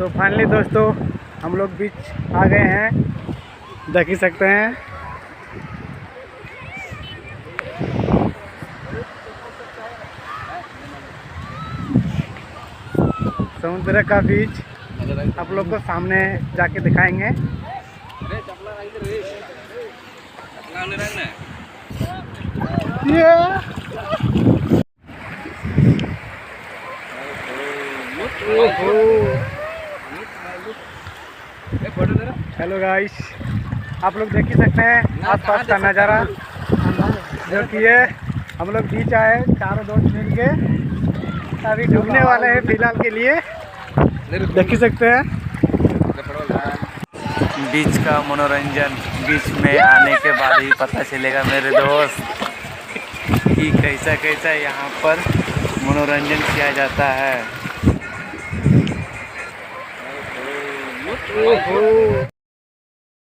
तो फाइनली दोस्तों हम लोग बीच आ गए हैं, देख ही सकते हैं। समुद्र का बीच आप लोग को सामने जाके दिखाएंगे। हेलो गाइस, आप लोग देख ही सकते हैं आसपास का नज़ारा, जो कि ये हम लोग बीच आए चारों दोस्त मिल के, अभी डूबने वाले हैं फिलहाल के लिए, देख ही सकते हैं। बीच का मनोरंजन बीच में आने के बाद ही पता चलेगा मेरे दोस्त कि कैसा कैसा यहाँ पर मनोरंजन किया जाता है।